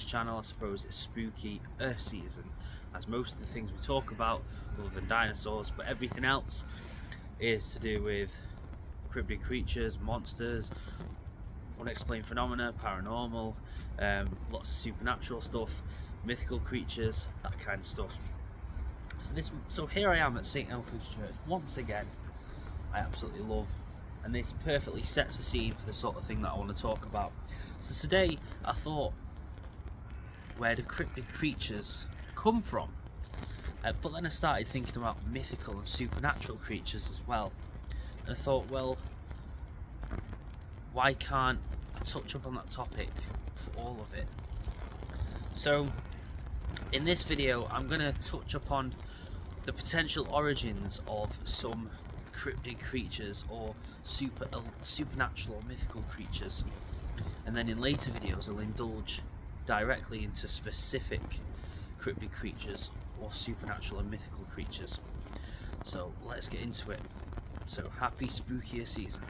this channel, I suppose it's Spookier season, as most of the things we talk about, other than dinosaurs, but everything else is to do with cryptid creatures, monsters, unexplained phenomena, paranormal, lots of supernatural stuff, mythical creatures, that kind of stuff. So here I am at St. Elfrid's Church once again. I absolutely love, and this perfectly sets the scene for the sort of thing that I want to talk about. So today I thought, where do cryptid creatures come from? But then I started thinking about mythical and supernatural creatures as well, and I thought, well, why can't I touch up on that topic for all of it? So in this video I'm going to touch upon the potential origins of some cryptid creatures or supernatural or mythical creatures, and then in later videos I'll indulge directly into specific cryptid creatures or supernatural and mythical creatures. So let's get into it. So happy Spookier season.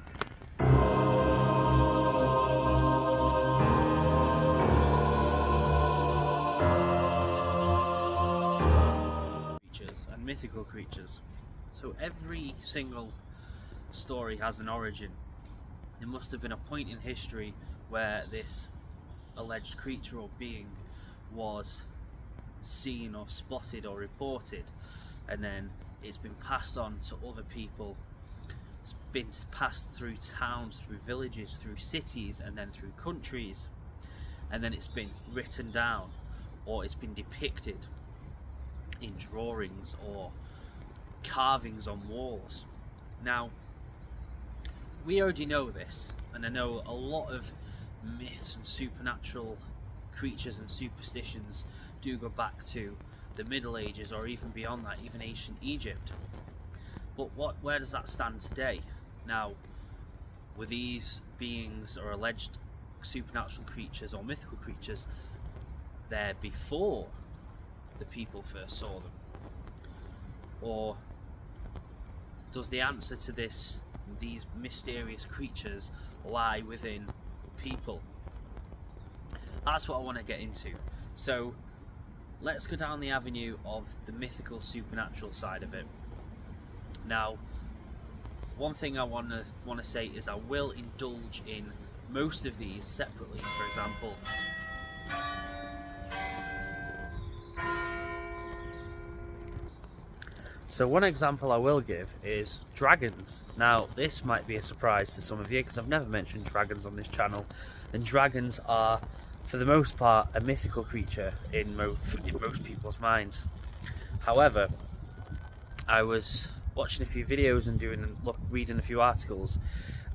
Creatures and mythical creatures. So every single story has an origin. There must have been a point in history where this alleged creature or being was seen or spotted or reported, and then it's been passed on to other people. It's been passed through towns, through villages, through cities, and then through countries, and then it's been written down or it's been depicted in drawings or carvings on walls. Now, we already know this, and I know a lot of myths and supernatural creatures and superstitions do go back to the Middle Ages or even beyond that, even ancient Egypt. But where does that stand today? Now, were these beings or alleged supernatural creatures or mythical creatures there before the people first saw them? Or does the answer to these mysterious creatures lie within people? That's what I want to get into. So let's go down the avenue of the mythical supernatural side of it. Now, one thing I want to say is I will indulge in most of these separately. For example, so one example I will give is dragons. Now, this might be a surprise to some of you because I've never mentioned dragons on this channel, and dragons are, for the most part, a mythical creature in most people's minds. However, I was watching a few videos and reading a few articles,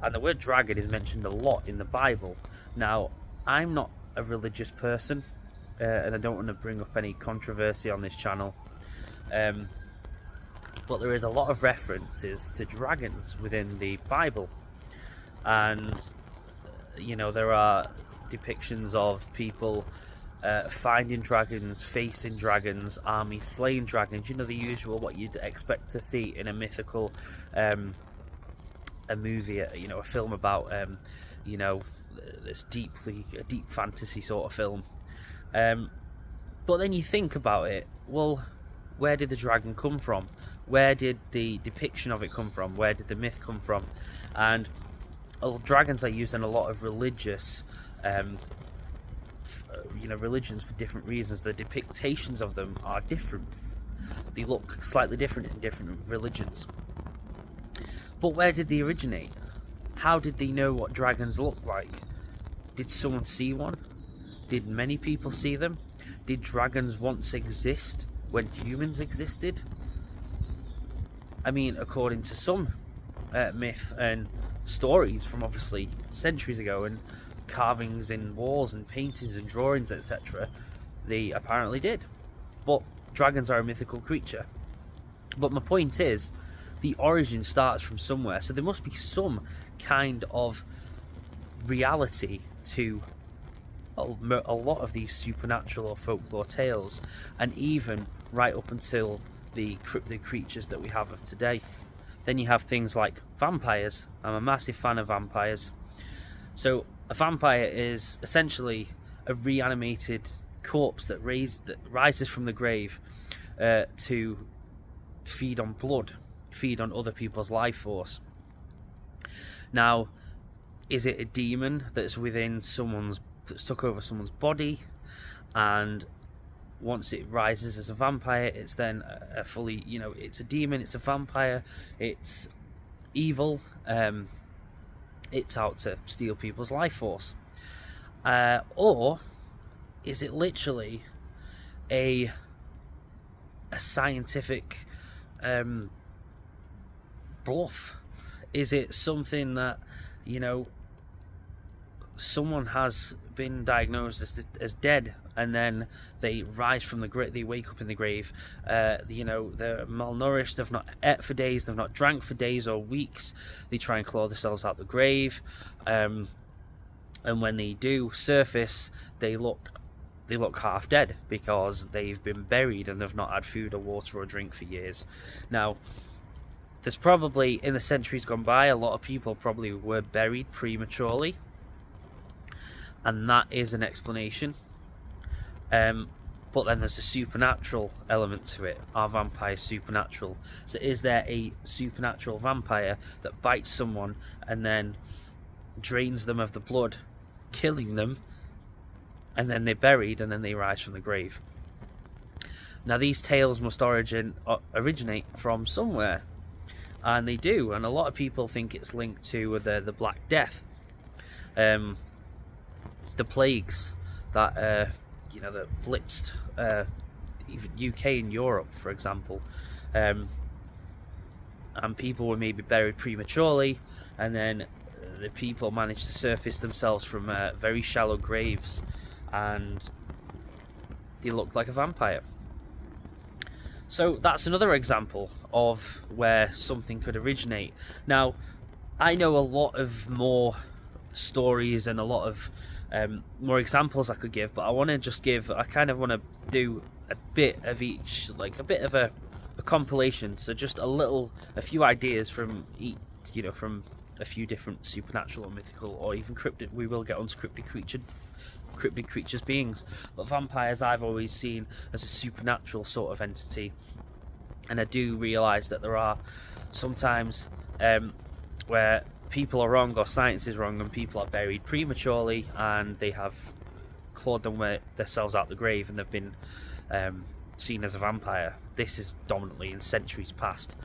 and the word dragon is mentioned a lot in the Bible. Now, I'm not a religious person, and I don't want to bring up any controversy on this channel, but there is a lot of references to dragons within the Bible, and you know, there are depictions of people finding dragons, facing dragons, armies slaying dragons, you know, the usual, what you'd expect to see in a mythical a movie, you know, a film about you know, this deep fantasy sort of film. But then you think about it, well, where did the dragon come from? Where did the depiction of it come from? Where did the myth come from? And dragons are used in a lot of religious you know, religions for different reasons. The depictions of them are different. They look slightly different in different religions. But where did they originate? How did they know what dragons look like? Did someone see one? Did many people see them? Did dragons once exist when humans existed? I mean, according to some myth and stories from obviously centuries ago, and carvings in walls and paintings and drawings, etc., they apparently did. But dragons are a mythical creature. But my point is, the origin starts from somewhere, so there must be some kind of reality to a lot of these supernatural or folklore tales, and even right up until the cryptid creatures that we have of today. Then you have things like vampires. I'm a massive fan of vampires. So a vampire is essentially a reanimated corpse that rises from the grave to feed on blood, feed on other people's life force. Now, is it a demon that's that's took over someone's body, and once it rises as a vampire, it's then a fully, it's a demon, it's a vampire, it's evil, it's out to steal people's life force? Or is it literally a scientific bluff? Is it something that, someone has been diagnosed as dead, and then they rise from the grave, they wake up in the grave, they're malnourished, they've not ate for days, they've not drank for days or weeks, they try and claw themselves out the grave, and when they do surface, they look half dead because they've been buried and they've not had food or water or drink for years. Now, there's probably, in the centuries gone by, a lot of people probably were buried prematurely, and that is an explanation. But then there's a supernatural element to it. Are vampires supernatural? So is there a supernatural vampire that bites someone and then drains them of the blood, killing them, and then they're buried and then they rise from the grave? Now, these tales must originate from somewhere, and they do, and a lot of people think it's linked to the Black Death, the plagues that that blitzed even UK and Europe, for example, and people were maybe buried prematurely, and then the people managed to surface themselves from very shallow graves, and they looked like a vampire. So that's another example of where something could originate. Now, I know a lot of more stories and a lot of more examples I could give, but I kind of want to do a bit of each, like a bit of a compilation. So just a few ideas from each, from a few different supernatural or mythical or even cryptid. We will get onto cryptid creatures, beings, but vampires I've always seen as a supernatural sort of entity, and I do realise that there are sometimes where people are wrong or science is wrong and people are buried prematurely and they have clawed themselves out the grave and they've been seen as a vampire. This is dominantly in centuries past,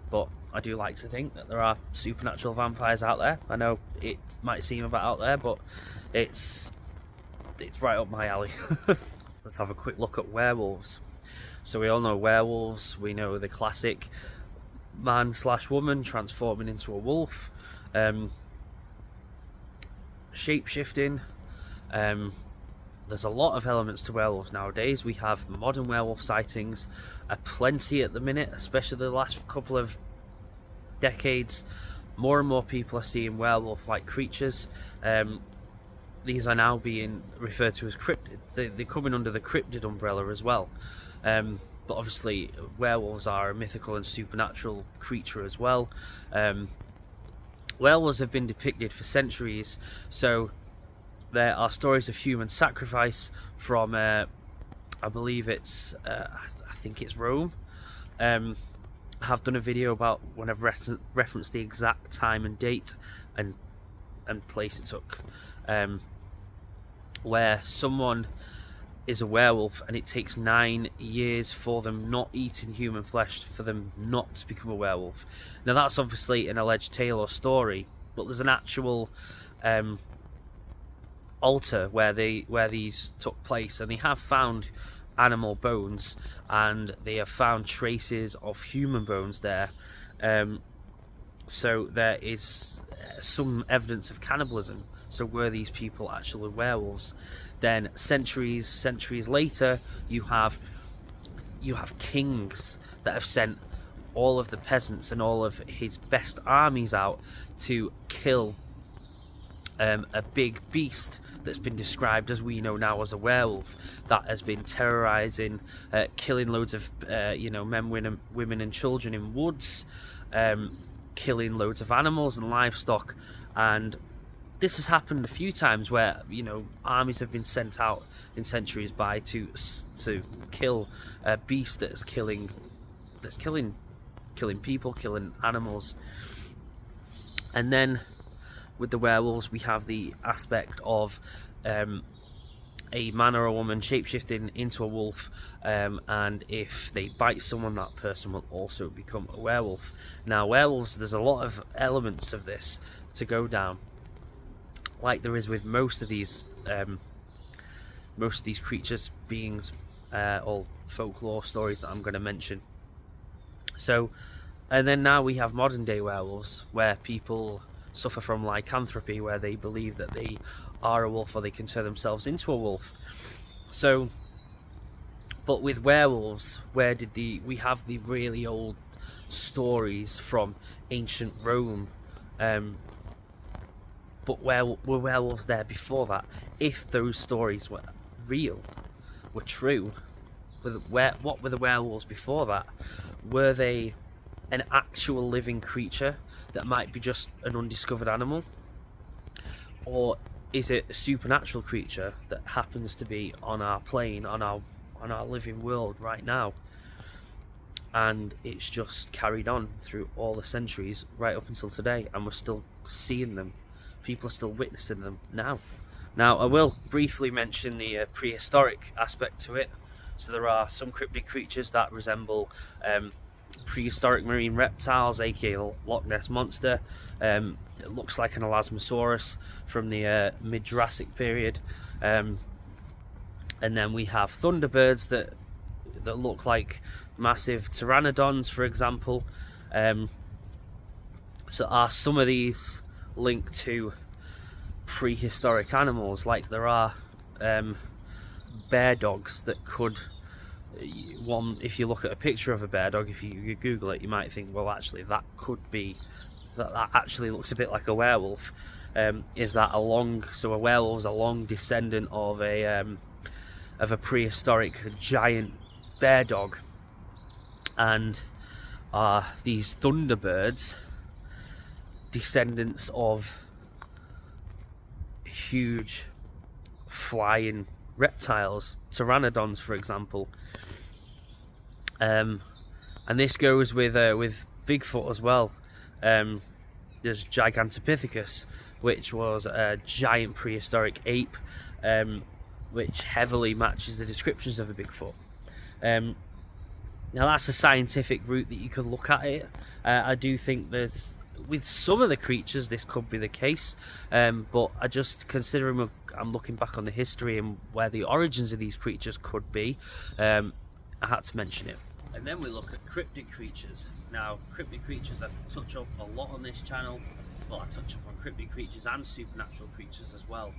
but I do like to think that there are supernatural vampires out there. I know it might seem a bit out there, but it's right up my alley. Let's have a quick look at werewolves. So we all know werewolves. We know the classic man/woman transforming into a wolf, shape-shifting. There's a lot of elements to werewolves nowadays. We have modern werewolf sightings, plenty at the minute, especially the last couple of decades. More and more people are seeing werewolf-like creatures. These are now being referred to as cryptid. They're coming under the cryptid umbrella as well. But obviously werewolves are a mythical and supernatural creature as well. Werewolves have been depicted for centuries, so there are stories of human sacrifice from I believe it's I think it's Rome. I have done a video about when I've referenced the exact time and date and place it took, where someone is a werewolf and it takes 9 years for them not eating human flesh for them not to become a werewolf. Now that's obviously an alleged tale or story, but there's an actual altar where these took place, and they have found animal bones and they have found traces of human bones there, so there is some evidence of cannibalism. So were these people actually werewolves? Then centuries later, you have kings that have sent all of the peasants and all of his best armies out to kill a big beast that's been described as we know now as a werewolf, that has been terrorizing, killing loads of men, women and children in woods, killing loads of animals and livestock, and this has happened a few times where, you know, armies have been sent out in centuries by to kill a beast that's killing people, killing animals. And then with the werewolves, we have the aspect of a man or a woman shapeshifting into a wolf, and if they bite someone, that person will also become a werewolf. Now, werewolves, there's a lot of elements of this to go down, like there is with most of these creatures, beings, or folklore stories that I'm going to mention. So, and then now we have modern day werewolves, where people suffer from lycanthropy, where they believe that they are a wolf or they can turn themselves into a wolf. So, but with werewolves, we have the really old stories from ancient Rome, but were werewolves there before that? If those stories were real, were true, what were the werewolves before that? Were they an actual living creature that might be just an undiscovered animal? Or is it a supernatural creature that happens to be on our plane, on our living world right now? And it's just carried on through all the centuries right up until today, and we're still seeing them. People are still witnessing them now. Now, I will briefly mention the prehistoric aspect to it. So there are some cryptid creatures that resemble prehistoric marine reptiles, aka Loch Ness Monster. It looks like an Elasmosaurus from the mid-Jurassic period. And then we have thunderbirds that look like massive pteranodons, for example. So are some of these linked to prehistoric animals? Like there are bear dogs that could, if you look at a picture of a bear dog, if you Google it, you might think, well, actually that could be, that actually looks a bit like a werewolf. Is that so a werewolf is a long descendant of a prehistoric giant bear dog, and these thunderbirds descendants of huge flying reptiles, pteranodons, for example. And this goes with Bigfoot as well. There's Gigantopithecus, which was a giant prehistoric ape, which heavily matches the descriptions of a Bigfoot. Now that's a scientific route that you could look at it. I do think with some of the creatures this could be the case, but I just, considering I'm looking back on the history and where the origins of these creatures could be, I had to mention it. And then we look at cryptid creatures. Now, cryptid creatures I touch up a lot on this channel. Well, I touch up on cryptid creatures and supernatural creatures as well.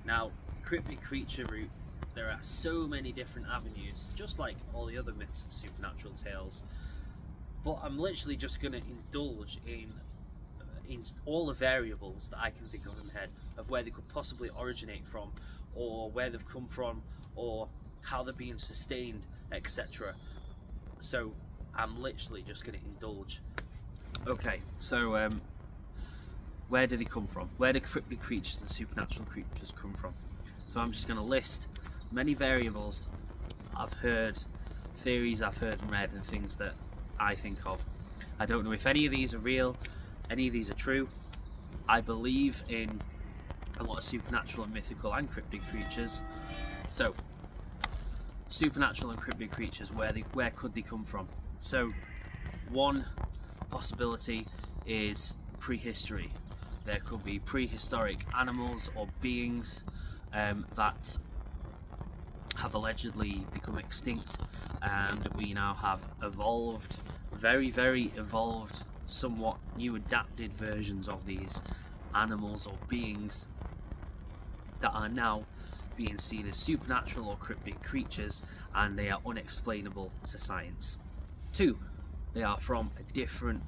Now, cryptid creature route, there are so many different avenues, just like all the other myths and supernatural tales. But I'm literally just going to indulge in all the variables that I can think of in my head of where they could possibly originate from, or where they've come from, or how they're being sustained, etc. So I'm literally just going to indulge. Okay, so where do they come from? Where do cryptid creatures and supernatural creatures come from? So I'm just going to list many variables I've heard, theories I've heard and read, and things that I think of. I don't know if any of these are real, any of these are true. I believe in a lot of supernatural and mythical and cryptid creatures. So, supernatural and cryptid creatures, where could they come from? So, one possibility is prehistory. There could be prehistoric animals or beings that have allegedly become extinct, and we now have evolved, very, very evolved, somewhat new adapted versions of these animals or beings that are now being seen as supernatural or cryptid creatures, and they are unexplainable to science. Two, they are from a different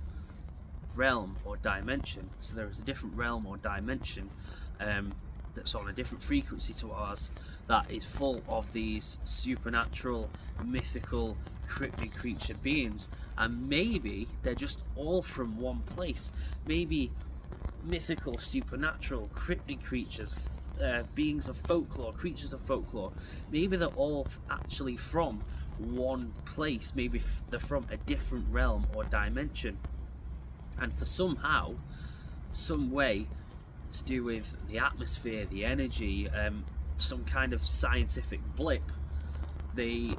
realm or dimension. So there is a different realm or dimension that's on a different frequency to ours, that is full of these supernatural, mythical, cryptid creature beings, and maybe they're just all from one place. Maybe mythical, supernatural, cryptid creatures, beings of folklore, creatures of folklore. Maybe they're all actually from one place. Maybe they're from a different realm or dimension, and for somehow, some way to do with the atmosphere, the energy, some kind of scientific blip, they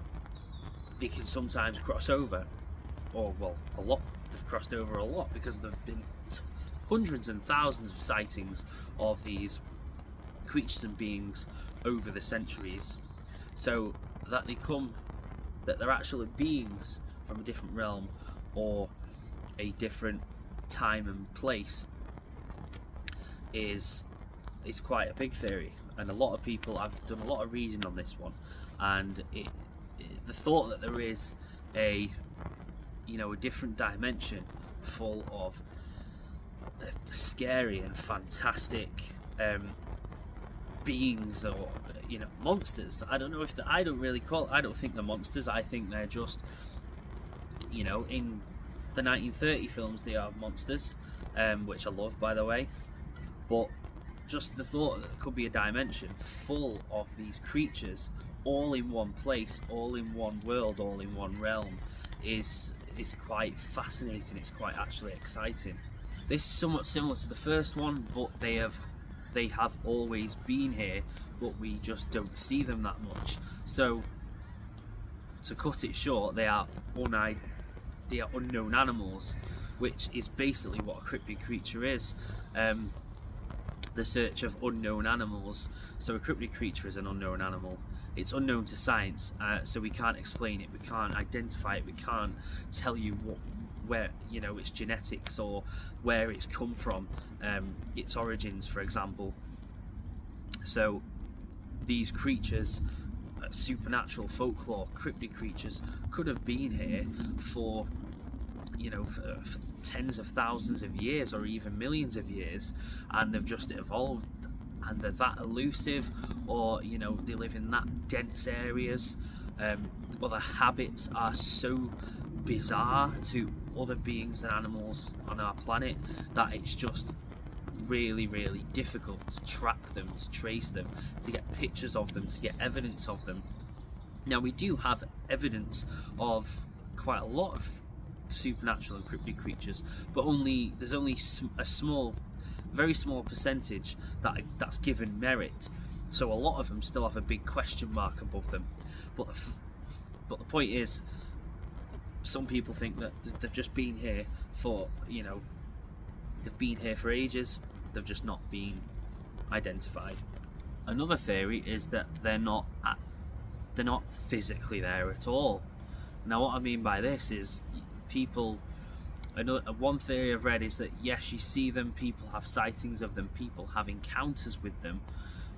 can sometimes cross over, or well, a lot. They've crossed over a lot because there've been hundreds and thousands of sightings of these creatures and beings over the centuries, so that they're actually beings from a different realm or a different time and place is quite a big theory, and a lot of people have done a lot of reasoning on this one, and the thought that there is a different dimension full of scary and fantastic beings, or monsters. I don't know if I don't think they're monsters. I think they're just, in the 1930 films they are monsters, which I love, by the way. But just the thought that there could be a dimension full of these creatures, all in one place, all in one world, all in one realm, is quite fascinating. It's quite actually exciting. This is somewhat similar to the first one, but they have always been here, but we just don't see them that much. So to cut it short, they are unknown animals, which is basically what a cryptid creature is. The search of unknown animals. So a cryptid creature is an unknown animal. It's unknown to science, so we can't explain it, we can't identify it, we can't tell you where its genetics or where it's come from, its origins, for example. So these creatures, supernatural, folklore, cryptid creatures, could have been here for for tens of thousands of years or even millions of years, and they've just evolved, and they're that elusive, or they live in that dense areas, or their habits are so bizarre to other beings and animals on our planet that it's just really, really difficult to track them, to trace them, to get pictures of them, to get evidence of them. Now, we do have evidence of quite a lot of supernatural and cryptid creatures, but there's only a very small percentage that's given merit. So a lot of them still have a big question mark above them. But the point is, some people think that they've just been here for they've been here for ages. They've just not been identified. Another theory is that they're not physically there at all. Now, what I mean by this is, one theory I've read is that yes, you see them, people have sightings of them, people have encounters with them,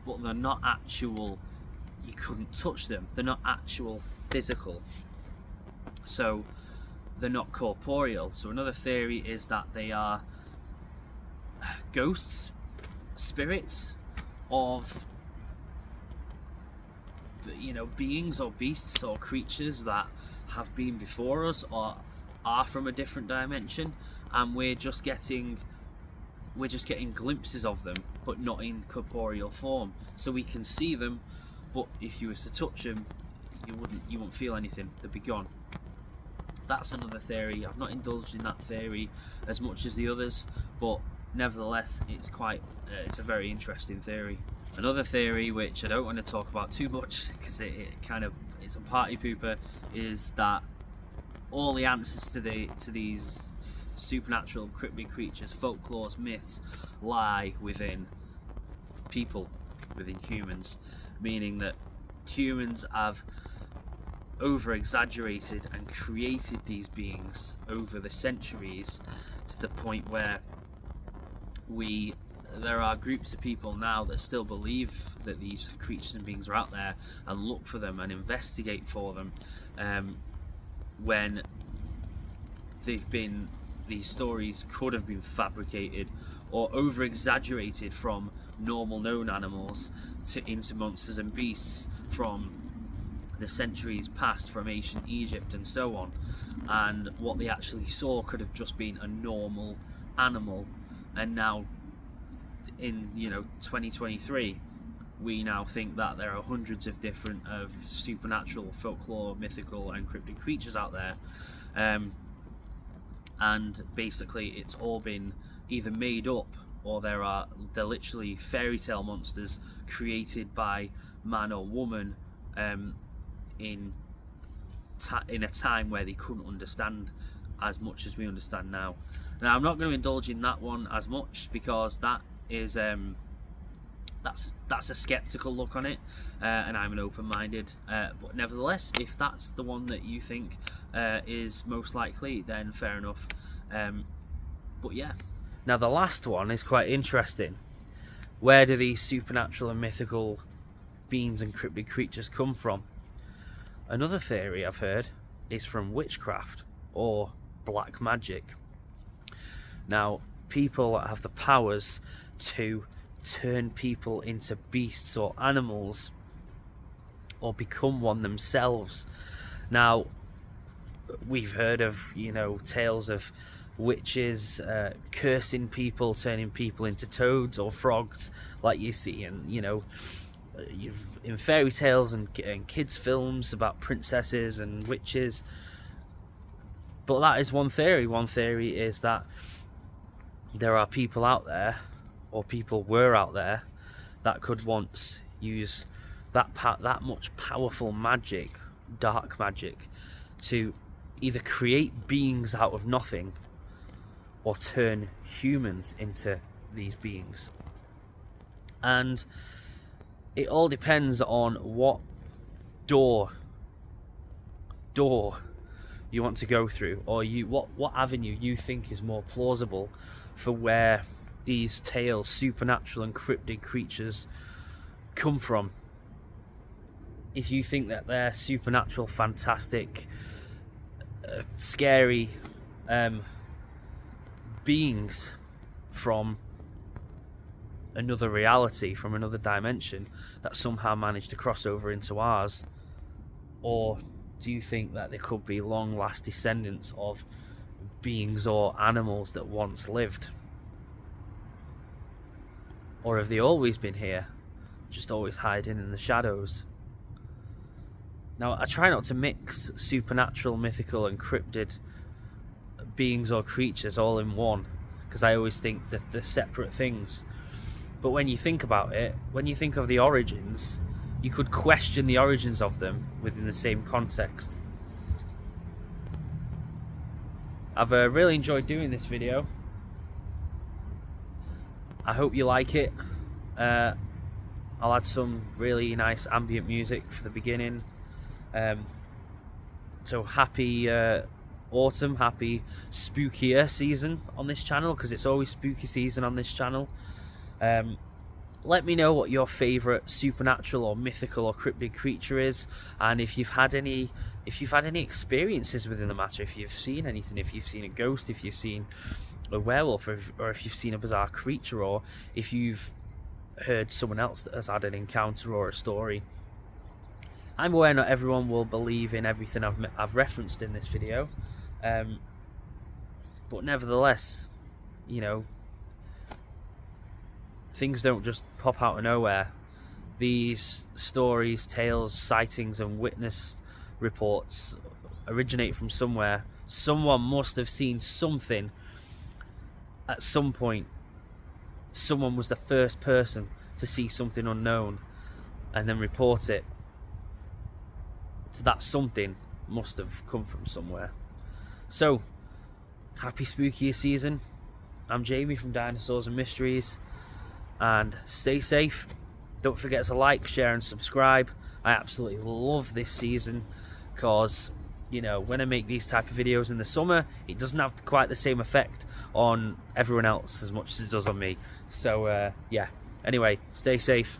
but they're not actual. You couldn't touch them. They're not actual physical. So they're not corporeal. So another theory is that they are ghosts, spirits of beings or beasts or creatures that have been before us or are from a different dimension, and we're just getting glimpses of them, but not in corporeal form. So we can see them, but if you was to touch them, you wouldn't feel anything. They'd be gone. That's another theory. I've not indulged in that theory as much as the others, but nevertheless, it's a very interesting theory. Another theory, which I don't want to talk about too much because it's a party pooper, is that all the answers to these supernatural cryptid creatures, folklores, myths, lie within people, within humans, meaning that humans have over-exaggerated and created these beings over the centuries to the point where there are groups of people now that still believe that these creatures and beings are out there and look for them and investigate for them, when these stories could have been fabricated or over-exaggerated from normal known animals into monsters and beasts from the centuries past, from ancient Egypt and so on, and what they actually saw could have just been a normal animal, and now in 2023, we now think that there are hundreds of different supernatural, folklore, mythical and cryptid creatures out there, and basically it's all been either made up, or they're literally fairy tale monsters created by man or woman in a time where they couldn't understand as much as we understand now. Now, I'm not going to indulge in that one as much, because that is that's a skeptical look on it, and I'm an open-minded. But nevertheless, if that's the one that you think is most likely, then fair enough. But yeah. Now, the last one is quite interesting. Where do these supernatural and mythical beings and cryptid creatures come from? Another theory I've heard is from witchcraft or black magic. Now, people that have the powers to turn people into beasts or animals, or become one themselves. Now, we've heard of tales of witches cursing people, turning people into toads or frogs, like you see in fairy tales and kids films about princesses and witches. But that is one theory. One theory is that there are people out there, or people were out there, that could once use that much powerful magic, dark magic, to either create beings out of nothing or turn humans into these beings. And it all depends on what door you want to go through, or what avenue you think is more plausible for where these tales, supernatural and cryptid creatures, come from. If you think that they're supernatural, fantastic, scary beings from another reality, from another dimension, that somehow managed to cross over into ours, or do you think that they could be long lost descendants of beings or animals that once lived? Or have they always been here, just always hiding in the shadows? Now, I try not to mix supernatural, mythical and cryptid beings or creatures all in one, because I always think that they're separate things. But when you think about it, when you think of the origins, you could question the origins of them within the same context. I've really enjoyed doing this video. I hope you like it. I'll add some really nice ambient music for the beginning. So happy autumn, happy spookier season on this channel, because it's always spooky season on this channel. Let me know what your favourite supernatural or mythical or cryptid creature is, and if you've had any experiences within the matter, if you've seen anything, if you've seen a ghost, if you've seen a werewolf, or if you've seen a bizarre creature, or if you've heard someone else that has had an encounter or a story. I'm aware not everyone will believe in everything I've referenced in this video, but nevertheless, things don't just pop out of nowhere. These stories, tales, sightings and witness reports originate from somewhere. Someone must have seen something at some point. Someone was the first person to see something unknown and then report it. So that something must have come from somewhere. So, happy spookier season. I'm Jamie from Dinosaurs and Mysteries, and stay safe. Don't forget to like, share and subscribe. I absolutely love this season, because when I make these type of videos in the summer, it doesn't have quite the same effect on everyone else as much as it does on me. So yeah, anyway, stay safe.